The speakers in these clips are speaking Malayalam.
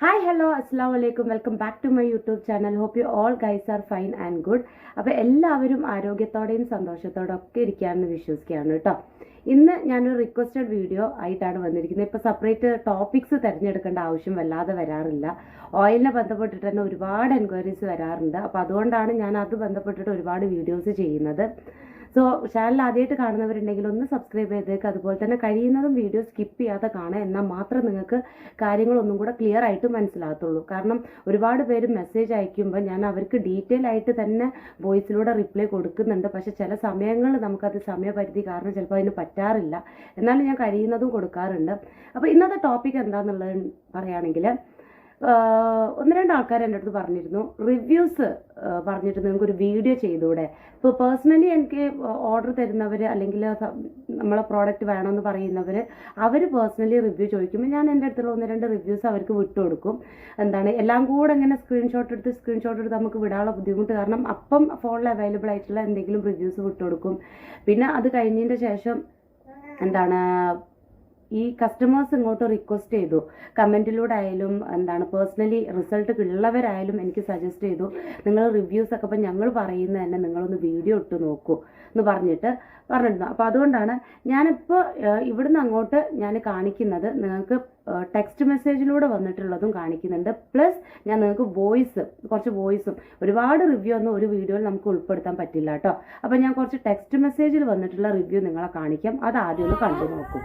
ഹായ് ഹലോ അസ്സാം വലൈക്കും welcome back to my YouTube channel. Hope you all guys are fine and good. അപ്പോൾ എല്ലാവരും ആരോഗ്യത്തോടെയും സന്തോഷത്തോടെ ഒക്കെ ഇരിക്കുകയാണെന്ന് വിശ്വസിക്കുകയാണ് കേട്ടോ. ഇന്ന് ഞാനൊരു റിക്വസ്റ്റഡ് വീഡിയോ ആയിട്ടാണ് വന്നിരിക്കുന്നത്. ഇപ്പോൾ സെപ്പറേറ്റ് ടോപ്പിക്സ് തിരഞ്ഞെടുക്കേണ്ട ആവശ്യം വല്ലാതെ വരാറില്ല. ഓയിലിനെ ബന്ധപ്പെട്ടിട്ട് തന്നെ ഒരുപാട് എൻക്വയറീസ് വരാറുണ്ട്. അപ്പോൾ അതുകൊണ്ടാണ് ഞാൻ അത് ബന്ധപ്പെട്ടിട്ട് ഒരുപാട് വീഡിയോസ് ചെയ്യുന്നത്. സോ ചാനൽ ആദ്യമായിട്ട് കാണുന്നവരുണ്ടെങ്കിൽ ഒന്ന് സബ്സ്ക്രൈബ് ചെയ്തേക്ക്. അതുപോലെ തന്നെ കഴിയുന്നതും വീഡിയോ സ്കിപ്പ് ചെയ്യാതെ കാണുക, എന്നാൽ മാത്രം നിങ്ങൾക്ക് കാര്യങ്ങളൊന്നും കൂടെ ക്ലിയർ ആയിട്ട് മനസ്സിലാകത്തുള്ളൂ. കാരണം ഒരുപാട് പേര് മെസ്സേജ് അയക്കുമ്പോൾ ഞാൻ അവർക്ക് ഡീറ്റെയിൽ ആയിട്ട് തന്നെ വോയിസിലൂടെ റിപ്ലൈ കൊടുക്കുന്നുണ്ട്. പക്ഷെ ചില സമയങ്ങളിൽ നമുക്കത് സമയപരിധി കാരണം ചിലപ്പോൾ അതിന് പറ്റാറില്ല. എന്നാലും ഞാൻ കഴിയുന്നതും കൊടുക്കാറുണ്ട്. അപ്പോൾ ഇന്നത്തെ ടോപ്പിക് എന്താണെന്നുള്ളത് പറയുകയാണെങ്കിൽ, ഒന്ന് രണ്ട് ആൾക്കാർ എൻ്റെ അടുത്ത് പറഞ്ഞിരുന്നു, റിവ്യൂസ് പറഞ്ഞിട്ട് നിങ്ങൾക്കൊരു വീഡിയോ ചെയ്തുകൂടെ. ഇപ്പോൾ പേഴ്സണലി എനിക്ക് ഓർഡർ തരുന്നവർ അല്ലെങ്കിൽ നമ്മളെ പ്രോഡക്റ്റ് വേണമെന്ന് പറയുന്നവർ അവർ പേഴ്സണലി റിവ്യൂ ചോദിക്കുമ്പോൾ ഞാൻ എൻ്റെ അടുത്തുള്ള ഒന്ന് രണ്ട് റിവ്യൂസ് അവർക്ക് വിട്ടുകൊടുക്കും. എല്ലാം കൂടെ ഇങ്ങനെ സ്ക്രീൻഷോട്ട് എടുത്ത് നമുക്ക് വിടാനുള്ള ബുദ്ധിമുട്ട് കാരണം അപ്പം ഫോണിൽ അവൈലബിൾ ആയിട്ടുള്ള എന്തെങ്കിലും റിവ്യൂസ് വിട്ടുകൊടുക്കും. പിന്നെ അത് കഴിഞ്ഞതിൻ്റെ ശേഷം ഈ കസ്റ്റമേഴ്സ് ഇങ്ങോട്ട് റിക്വസ്റ്റ് ചെയ്തു, കമൻറ്റിലൂടെ ആയാലും പേഴ്സണലി റിസൾട്ട് ഉള്ളവരായാലും എനിക്ക് സജസ്റ്റ് ചെയ്തു, നിങ്ങൾ റിവ്യൂസ് ഒക്കെ ഇപ്പം ഞങ്ങൾ പറയുന്നത് തന്നെ നിങ്ങളൊന്ന് വീഡിയോ ഇട്ട് നോക്കൂ എന്ന് പറഞ്ഞിരുന്നു. അപ്പോൾ അതുകൊണ്ടാണ് ഞാനിപ്പോൾ ഇവിടുന്ന് അങ്ങോട്ട് ഞാൻ കാണിക്കുന്നത്. നിങ്ങൾക്ക് ടെക്സ്റ്റ് മെസ്സേജിലൂടെ വന്നിട്ടുള്ളതും കാണിക്കുന്നുണ്ട്. പ്ലസ് ഞാൻ നിങ്ങൾക്ക് കുറച്ച് വോയിസും ഒരുപാട് റിവ്യൂ ഒന്നും ഒരു വീഡിയോയിൽ നമുക്ക് ഉൾപ്പെടുത്താൻ പറ്റില്ല കേട്ടോ. അപ്പോൾ ഞാൻ കുറച്ച് ടെക്സ്റ്റ് മെസ്സേജിൽ വന്നിട്ടുള്ള റിവ്യൂ നിങ്ങളെ കാണിക്കാം. അത് ആദ്യം ഒന്ന് കണ്ടു നോക്കൂ.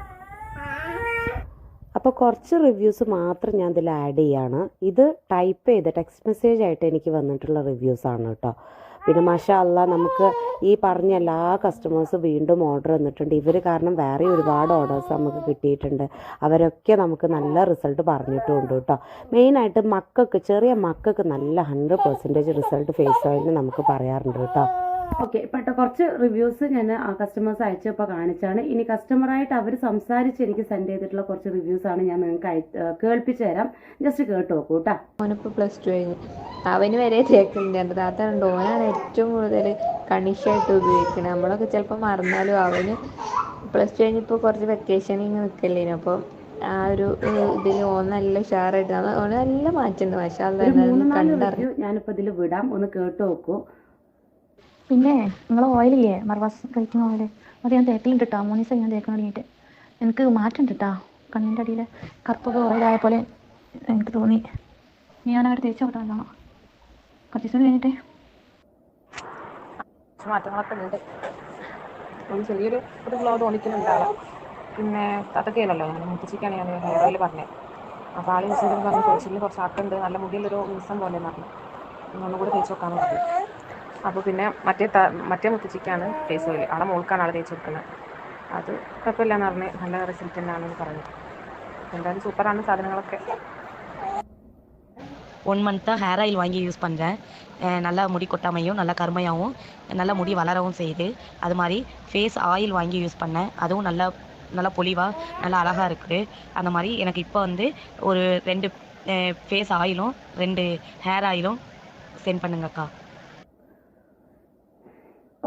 അപ്പോൾ കുറച്ച് റിവ്യൂസ് മാത്രം ഞാൻ ഇതിൽ ആഡ് ചെയ്യാണ്. ഇത് ടൈപ്പ് ചെയ്ത് ടെക്സ്റ്റ് മെസ്സേജ് ആയിട്ട് എനിക്ക് വന്നിട്ടുള്ള റിവ്യൂസാണ് കേട്ടോ. പിന്നെ മാഷാ അല്ലാഹ് നമുക്ക് ഈ പറഞ്ഞ എല്ലാ കസ്റ്റമേഴ്സും വീണ്ടും ഓർഡർ വന്നിട്ടുണ്ട്. ഇവർ കാരണം വേറെ ഒരുപാട് ഓർഡേഴ്സ് നമുക്ക് കിട്ടിയിട്ടുണ്ട്. അവരൊക്കെ നമുക്ക് നല്ല റിസൾട്ട് പറഞ്ഞിട്ടുമുണ്ട് കേട്ടോ. മെയിനായിട്ട് ചെറിയ മക്കൾക്ക് നല്ല 100% റിസൾട്ട് ഫേസ് ഓയിലിന് നമുക്ക് പറയാറുണ്ട് കേട്ടോ. ഓക്കെ, ഇപ്പോഴത്തെ കുറച്ച് റിവ്യൂസ് ഞാൻ ആ കസ്റ്റമേഴ്സ് അയച്ചപ്പോൾ കാണിച്ചാണ്. ഇനി കസ്റ്റമറായിട്ട് അവർ സംസാരിച്ച് എനിക്ക് സെൻഡ് ചെയ്തിട്ടുള്ള കുറച്ച് റിവ്യൂസാണ് ഞാൻ നിങ്ങൾക്ക് കേൾപ്പിച്ചു തരാം. ജസ്റ്റ് കേട്ട് നോക്കൂ കേട്ടോ. അവനിപ്പോൾ +2 കഴിഞ്ഞ് അവന് വരെ തേക്കുന്നുണ്ട്. എൻ്റെ താത്ത ഓനാണ് ഏറ്റവും കൂടുതൽ കണിഷായിട്ട് ഉപയോഗിക്കുന്നത്. നമ്മളൊക്കെ ചിലപ്പോൾ മറന്നാലും അവന് +2 കഴിഞ്ഞിപ്പോൾ കുറച്ച് വെക്കേഷനിങ് നിൽക്കല്ലേനു. അപ്പോൾ ആ ഒരു ഇതിൽ ഓൻ നല്ല ഉഷാറായിട്ട് ഓന് നല്ല മാറ്റുണ്ട്. പക്ഷേ റിവ്യൂ ഞാനിപ്പോൾ ഇതിൽ വിടാം, ഒന്ന് കേട്ട് നോക്കൂ. പിന്നെ നിങ്ങൾ ഓയിലില്ലേ, മർവാസ് കഴിക്കുന്ന ഓയിൽ, അത് ഞാൻ തേക്കലുണ്ട് കേട്ടോ. 3 ദിവസം ഞാൻ തേക്കാൻ തുടങ്ങിയിട്ട് എനിക്ക് മാറ്റമുണ്ട് കേട്ടോ. കണ്ണിൻ്റെ അടിയിൽ കറുപ്പൊക്കെ ഓയിലായ പോലെ എനിക്ക് തോന്നി. ഞാൻ അവിടെ തേച്ച് നോക്കണമല്ലോ കുറച്ച് ദിവസം കഴിഞ്ഞിട്ട് മാറ്റങ്ങളൊക്കെ ഉണ്ട്. ഒരു ചെറിയൊരു ഗ്ലോ തോന്നിക്കുന്നുണ്ടാവാം. പിന്നെ തത്തക്കയിലല്ലോ ഞാൻ മുത്തിച്ചിക്കാണ് ഞാൻ ഹെയർ ഓയിൽ പറഞ്ഞത്. അപ്പോൾ ആൾ യൂസ് ചെയ്തെന്ന് പറഞ്ഞ് കുറച്ചിൽ കുറച്ച് ആക്കുണ്ട്, നല്ല മുടിയിലൊരു മിസം പോലെ പറഞ്ഞു. ഒന്നുകൂടെ തേച്ച് നോക്കാമെന്ന് പറഞ്ഞു. അപ്പോൾ പിന്നെ മറ്റേ മുത്തിച്ചിക്കാണ് ഫേസ് ഓയിൽ, ആളെ മോൾക്കാണ് ആൾ തേച്ച് കൊടുക്കുന്നത്. അത് കുഴപ്പമില്ലെന്ന് പറഞ്ഞ് നല്ല റിസൾട്ട് തന്നെയാണെന്ന് പറഞ്ഞു. എന്തായാലും சூப்பரான சாதனங்களൊക്കെ. 1 மந்த்தாக ஹேர் ஆயில் வாங்கி யூஸ் பண்ணுறேன். நல்லா முடி கொட்டாமையும் நல்லா கருமையாகவும் நல்லா முடி வளரவும் செய்யுது. அது மாதிரி ஃபேஸ் ஆயில் வாங்கி யூஸ் பண்ணேன். அதுவும் நல்லா பொலிவாக நல்லா அழகாக இருக்குது. அந்த மாதிரி எனக்கு இப்போ ஒரு 2 ஃபேஸ் ஆயிலும் 2 ஹேர் ஆயிலும் சென்ட் பண்ணுங்கக்கா.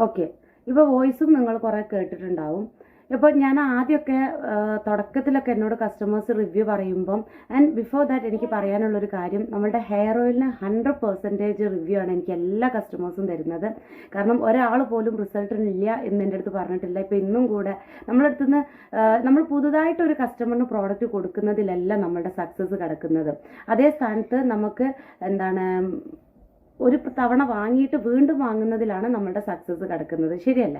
ഓക്കെ, ഇപ്പോൾ വോയിസും നിങ്ങൾ കുറേ കേട്ടിട്ടുണ്ടാവും. ഇപ്പോൾ ഞാൻ ആദ്യമൊക്കെ തുടക്കത്തിലൊക്കെ എന്നോട് കസ്റ്റമേഴ്സ് റിവ്യൂ പറയുമ്പം ബിഫോർ ദാറ്റ് എനിക്ക് പറയാനുള്ളൊരു കാര്യം, നമ്മളുടെ ഹെയർ ഓയിലിന് 100% റിവ്യൂ ആണ് എനിക്ക് എല്ലാ കസ്റ്റമേഴ്സും തരുന്നത്. കാരണം ഒരാൾ പോലും റിസൾട്ടിനില്ല എന്ന് എൻ്റെ അടുത്ത് പറഞ്ഞിട്ടില്ല. ഇപ്പോൾ ഇന്നും കൂടെ നമ്മളടുത്തുനിന്ന് നമ്മൾ പുതുതായിട്ടൊരു കസ്റ്റമറിന് പ്രോഡക്റ്റ് കൊടുക്കുന്നതിലല്ല നമ്മളുടെ സക്സസ് കിടക്കുന്നത്. അതേ സ്ഥാനത്ത് നമുക്ക് ഒരു തവണ വാങ്ങിയിട്ട് വീണ്ടും വാങ്ങുന്നതിലാണ് നമ്മളുടെ സക്സസ് കിടക്കുന്നത്, ശരിയല്ല?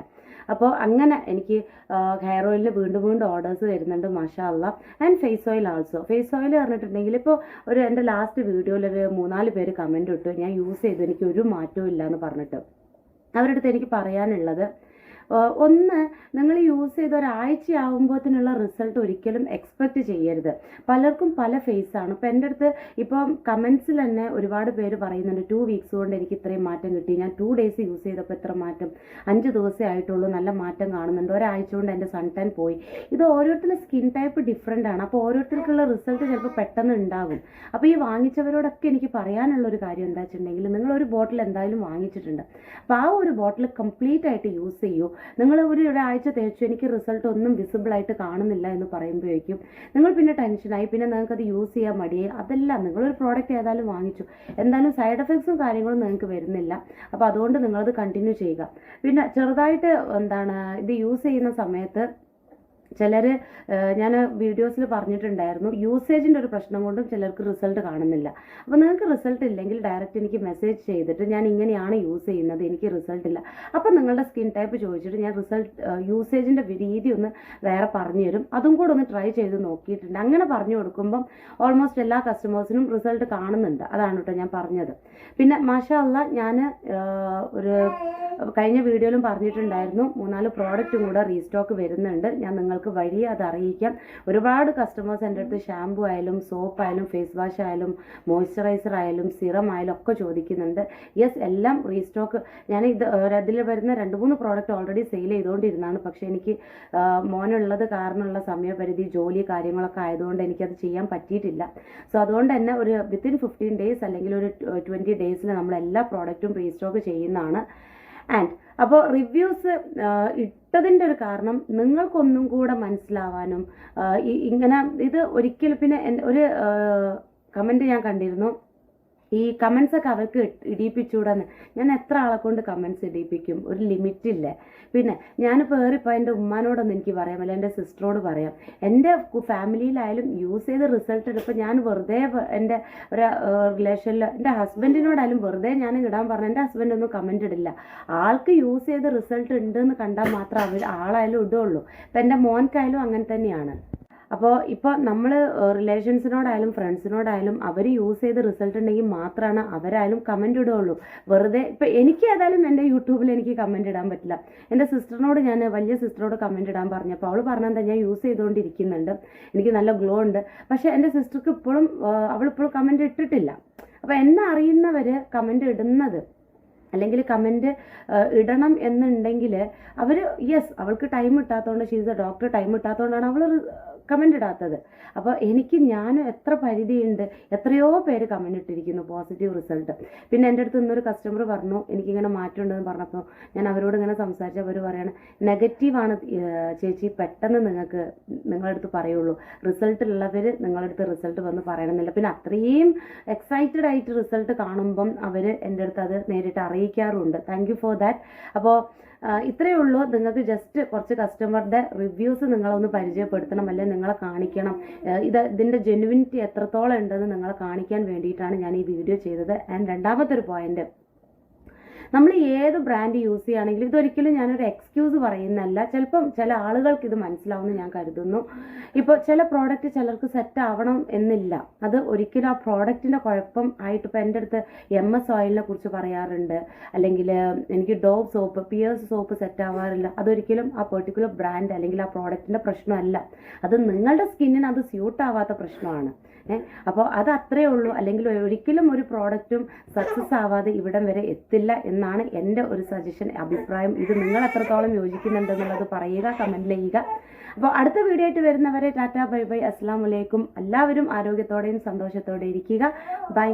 അപ്പോൾ അങ്ങനെ എനിക്ക് ഹെയർ ഓയിലിന് വീണ്ടും ഓർഡേഴ്സ് വരുന്നുണ്ട്, മാഷാ അല്ലാഹ്. Face oil also. Face oil പറഞ്ഞിട്ടുണ്ടെങ്കിൽ ഇപ്പോൾ എൻ്റെ ലാസ്റ്റ് വീഡിയോയിൽ 3-4 പേര് കമൻറ്റ് ഇട്ടു, ഞാൻ യൂസ് ചെയ്തു എനിക്ക് ഒരു മാറ്റവും ഇല്ല എന്ന് പറഞ്ഞിട്ട്. അവരുടെ അടുത്ത് എനിക്ക് പറയാനുള്ളത്, ഒന്ന്, നിങ്ങൾ യൂസ് ചെയ്ത് ഒരാഴ്ചയാകുമ്പോഴത്തേനുള്ള റിസൾട്ട് ഒരിക്കലും എക്സ്പെക്റ്റ് ചെയ്യരുത്. പലർക്കും പല ഫേസാണ്. ഇപ്പം എൻ്റെ അടുത്ത് ഇപ്പം കമൻസിൽ തന്നെ ഒരുപാട് പേര് പറയുന്നുണ്ട്, 2 വീക്സ് കൊണ്ട് എനിക്ക് ഇത്രയും മാറ്റം കിട്ടി, ഞാൻ 2 ഡേയ്സ് യൂസ് ചെയ്തപ്പോൾ ഇത്ര മാറ്റം, 5 ദിവസമേ ആയിട്ടുള്ളൂ, നല്ല മാറ്റം കാണുന്നുണ്ട്, ഒരാഴ്ച കൊണ്ട് എൻ്റെ സൺ ടാൻ പോയി. ഇത് ഓരോരുത്തരുടെ സ്കിൻ ടൈപ്പ് ഡിഫറെൻ്റ് ആണ്. അപ്പോൾ ഓരോരുത്തർക്കുള്ള റിസൾട്ട് ചിലപ്പോൾ പെട്ടെന്ന് ഉണ്ടാകും. അപ്പോൾ ഈ വാങ്ങിച്ചവരോടൊക്കെ എനിക്ക് പറയാനുള്ളൊരു കാര്യം എന്താ വെച്ചിട്ടുണ്ടെങ്കിൽ, നിങ്ങളൊരു ബോട്ടിൽ എന്തായാലും വാങ്ങിച്ചിട്ടുണ്ട്. അപ്പോൾ ആ ഒരു ബോട്ടിൽ കംപ്ലീറ്റ് ആയിട്ട് യൂസ് ചെയ്യൂ. നിങ്ങൾ ഒരാഴ്ച തേച്ചു എനിക്ക് റിസൾട്ട് ഒന്നും വിസിബിളായിട്ട് കാണുന്നില്ല എന്ന് പറയുമ്പോഴേക്കും നിങ്ങൾ പിന്നെ ടെൻഷനായി, പിന്നെ നിങ്ങൾക്ക് അത് യൂസ് ചെയ്യാൻ മടിയായി. അതെല്ലാം നിങ്ങളൊരു പ്രോഡക്റ്റ് ഏതായാലും വാങ്ങിച്ചു, എന്തായാലും സൈഡ് എഫക്ട്സും കാര്യങ്ങളും നിങ്ങൾക്ക് വരുന്നില്ല. അപ്പോൾ അതുകൊണ്ട് നിങ്ങളത് കണ്ടിന്യൂ ചെയ്യുക. പിന്നെ ചെറുതായിട്ട് ഇത് യൂസ് ചെയ്യുന്ന സമയത്ത് ചിലർ, ഞാൻ വീഡിയോസിൽ പറഞ്ഞിട്ടുണ്ടായിരുന്നു, യൂസേജിൻ്റെ ഒരു പ്രശ്നം കൊണ്ടും ചിലർക്ക് റിസൾട്ട് കാണുന്നില്ല. അപ്പോൾ നിങ്ങൾക്ക് റിസൾട്ട് ഇല്ലെങ്കിൽ ഡയറക്റ്റ് എനിക്ക് മെസ്സേജ് ചെയ്തിട്ട് ഞാൻ ഇങ്ങനെയാണ് യൂസ് ചെയ്യുന്നത്, എനിക്ക് റിസൾട്ട് ഇല്ല, അപ്പോൾ നിങ്ങളുടെ സ്കിൻ ടൈപ്പ് ചോദിച്ചിട്ട് ഞാൻ യൂസേജിൻ്റെ രീതി ഒന്ന് വേറെ പറഞ്ഞു തരും. അതും കൂടെ ഒന്ന് ട്രൈ ചെയ്ത് നോക്കിയിട്ടുണ്ട്. അങ്ങനെ പറഞ്ഞു കൊടുക്കുമ്പം ഓൾമോസ്റ്റ് എല്ലാ കസ്റ്റമേഴ്സിനും റിസൾട്ട് കാണുന്നുണ്ട്. അതാണ് കേട്ടോ ഞാൻ പറഞ്ഞത്. പിന്നെ മാഷാ അല്ലാ, ഞാൻ ഒരു കഴിഞ്ഞ വീഡിയോയിലും പറഞ്ഞിട്ടുണ്ടായിരുന്നു 3-4 പ്രോഡക്റ്റും കൂടെ റീസ്റ്റോക്ക് വരുന്നുണ്ട്. ഞാൻ നിങ്ങൾക്ക് വഴി അത് അറിയിക്കാം. ഒരുപാട് കസ്റ്റമേഴ്സ് എൻ്റെ അടുത്ത് ഷാമ്പു ആയാലും സോപ്പ് ആയാലും ഫേസ് വാഷ് ആയാലും മോയ്സ്ചറൈസർ ആയാലും സിറം ആയാലും ഒക്കെ ചോദിക്കുന്നുണ്ട്. യെസ്, എല്ലാം റീസ്റ്റോക്ക്. ഞാൻ അതിൽ വരുന്ന 2-3 പ്രോഡക്റ്റ് ഓൾറെഡി സെയിൽ ചെയ്തുകൊണ്ടിരുന്നതാണ്. പക്ഷേ എനിക്ക് മോനുള്ളത് കാരണമുള്ള സമയപരിധി, ജോലി കാര്യങ്ങളൊക്കെ ആയതുകൊണ്ട് എനിക്കത് ചെയ്യാൻ പറ്റിയിട്ടില്ല. സോ അതുകൊണ്ട് തന്നെ ഒരു വിത്തിൻ 15 ഡേയ്സ് അല്ലെങ്കിൽ ഒരു 20 ഡേയ്സിൽ നമ്മൾ എല്ലാ പ്രോഡക്റ്റും റീസ്റ്റോക്ക് ചെയ്യുന്നതാണ്. ആൻഡ് അപ്പോൾ റിവ്യൂസ് ഇട്ടതിൻ്റെ ഒരു കാരണം നിങ്ങൾക്കൊന്നും കൂടെ മനസ്സിലാവാനും ഇങ്ങനെ ഇത് ഒരിക്കലും. പിന്നെ ഒരു കമൻറ്റ് ഞാൻ കണ്ടിരുന്നു, ഈ കമൻസൊക്കെ അവർക്ക് ഇടിയിപ്പിച്ചുകൂടാന്ന്. ഞാൻ എത്ര ആളെ കൊണ്ട് കമൻസ് ഇടിയിപ്പിക്കും, ഒരു ലിമിറ്റില്ലേ. പിന്നെ ഞാനിപ്പോൾ ഏറിപ്പോൾ എൻ്റെ ഉമ്മാനോടൊന്നും എനിക്ക് പറയാൻ പറ്റില്ല, എൻ്റെ സിസ്റ്ററോട് പറയാം. എൻ്റെ ഫാമിലിയിലായാലും യൂസ് ചെയ്ത് റിസൾട്ട് എടുപ്പോൾ ഞാൻ വെറുതെ എൻ്റെ ഒരു റിലേഷനിൽ എൻ്റെ ഹസ്ബൻഡിനോടായാലും വെറുതെ ഞാൻ ഇടാൻ പറഞ്ഞു. എൻ്റെ ഹസ്ബൻഡൊന്നും കമൻറ്റ് ഇടില്ല. ആൾക്ക് യൂസ് ചെയ്ത് റിസൾട്ട് ഉണ്ടെന്ന് കണ്ടാൽ മാത്രം ആളായാലും ഇടുള്ളൂ. ഇപ്പം എൻ്റെ മോൻക്കായാലും അങ്ങനെ തന്നെയാണ്. അപ്പോൾ ഇപ്പോൾ നമ്മൾ റിലേഷൻസിനോടായാലും ഫ്രണ്ട്സിനോടായാലും അവർ യൂസ് ചെയ്ത് റിസൾട്ട് ഉണ്ടെങ്കിൽ മാത്രമാണ് അവരായാലും കമൻറ്റ് ഇടുകയുള്ളൂ. വെറുതെ ഇപ്പോൾ എനിക്ക് ഏതായാലും എൻ്റെ യൂട്യൂബിൽ എനിക്ക് കമൻറ്റ് ഇടാൻ പറ്റില്ല. എൻ്റെ സിസ്റ്ററിനോട്, ഞാൻ വലിയ സിസ്റ്ററോട് കമൻറ്റ് ഇടാൻ പറഞ്ഞപ്പോൾ അവൾ പറഞ്ഞെന്താ, ഞാൻ യൂസ് ചെയ്തുകൊണ്ടിരിക്കുന്നുണ്ട്, എനിക്ക് നല്ല ഗ്ലോ ഉണ്ട്. പക്ഷേ എൻ്റെ സിസ്റ്റർക്ക് അവളിപ്പോഴും കമൻറ്റ് ഇട്ടിട്ടില്ല. അപ്പോൾ എന്നെ അറിയുന്നവർ കമൻറ്റ് ഇടുന്നത് അല്ലെങ്കിൽ കമൻറ്റ് ഇടണം എന്നുണ്ടെങ്കിൽ അവർ യെസ്, അവൾക്ക് ടൈം ഇട്ടാത്തതുകൊണ്ട്, ഷീസ് എ ഡോക്ടർ, ടൈം ഇട്ടാത്തതുകൊണ്ടാണ് അവൾ കമൻറ്റ് ഇടാത്തത്. അപ്പോൾ ഞാനും എത്ര പരിധിയുണ്ട്, എത്രയോ പേര് കമൻറ്റ് ഇട്ടിരിക്കുന്നു പോസിറ്റീവ് റിസൾട്ട്. പിന്നെ എൻ്റെ അടുത്ത് ഇന്നൊരു കസ്റ്റമർ പറഞ്ഞു എനിക്കിങ്ങനെ മാറ്റമുണ്ടെന്ന് പറഞ്ഞപ്പോൾ ഞാൻ അവരോട് ഇങ്ങനെ സംസാരിച്ച് അവർ പറയണം, നെഗറ്റീവാണ് ചേച്ചി, പെട്ടെന്ന് നിങ്ങളുടെ അടുത്ത് പറയുള്ളൂ, റിസൾട്ട് ഉള്ളവർ നിങ്ങളുടെ അടുത്ത് റിസൾട്ട് വന്ന് പറയണമെന്നില്ല. പിന്നെ അത്രയും എക്സൈറ്റഡ് ആയിട്ട് റിസൾട്ട് കാണുമ്പം അവർ എൻ്റെ അടുത്ത് അത് നേരിട്ട് അറിയിക്കാറുണ്ട്. Thank you for that. അപ്പോൾ ഇത്രയേ ഉള്ളൂ. നിങ്ങൾക്ക് ജസ്റ്റ് കുറച്ച് കസ്റ്റമറുടെ റിവ്യൂസ് നിങ്ങളൊന്ന് പരിചയപ്പെടുത്തണം, അല്ലെങ്കിൽ നിങ്ങളെ കാണിക്കണം, ഇതിൻ്റെ ജെനുവിനിറ്റി എത്രത്തോളം ഉണ്ടെന്ന് നിങ്ങളെ കാണിക്കാൻ വേണ്ടിയിട്ടാണ് ഞാൻ ഈ വീഡിയോ ചെയ്തത്. ആൻഡ് രണ്ടാമത്തെ ഒരു പോയിന്റ്, നമ്മൾ ഏത് ബ്രാൻഡ് യൂസ് ചെയ്യുകയാണെങ്കിലും ഇതൊരിക്കലും ഞാനൊരു എക്സ്ക്യൂസ് പറയുന്നല്ല. ചിലപ്പം ചില ആളുകൾക്ക് ഇത് മനസ്സിലാവുമെന്ന് ഞാൻ കരുതുന്നു. ഇപ്പോൾ ചില പ്രോഡക്റ്റ് ചിലർക്ക് സെറ്റ് ആവണം എന്നില്ല. അത് ഒരിക്കലും ആ പ്രോഡക്റ്റിൻ്റെ കുഴപ്പം ആയിട്ട്, ഇപ്പോൾ എൻ്റെ അടുത്ത് MS ഓയിലിനെ കുറിച്ച് പറയാറുണ്ട്, അല്ലെങ്കിൽ എനിക്ക് Dove soap, Pears soap set ആവാറില്ല. അതൊരിക്കലും ആ പെർട്ടിക്കുലർ ബ്രാൻഡ് അല്ലെങ്കിൽ ആ പ്രോഡക്റ്റിൻ്റെ പ്രശ്നമല്ല, അത് നിങ്ങളുടെ സ്കിന്നിന് അത് സ്യൂട്ട് ആവാത്ത പ്രശ്നമാണ്. അപ്പോൾ അത് അത്രയേ ഉള്ളൂ. അല്ലെങ്കിൽ ഒരിക്കലും ഒരു പ്രോഡക്റ്റും സക്സസ് ആവാതെ ഇവിടം വരെ എത്തില്ല എന്നാണ് എൻ്റെ ഒരു സജഷൻ, അഭിപ്രായം. ഇത് നിങ്ങൾ എത്രത്തോളം യോജിക്കുന്നുണ്ടെന്നുള്ളത് പറയുക, കമൻറ്റ് ചെയ്യുക. അപ്പോൾ അടുത്ത വീഡിയോ ആയിട്ട് വരുന്നവരെ ടാറ്റ, ബൈ ബൈ, അസ്സലാമു അലൈക്കും. എല്ലാവരും ആരോഗ്യത്തോടെയും സന്തോഷത്തോടെ ഇരിക്കുക. ബൈ.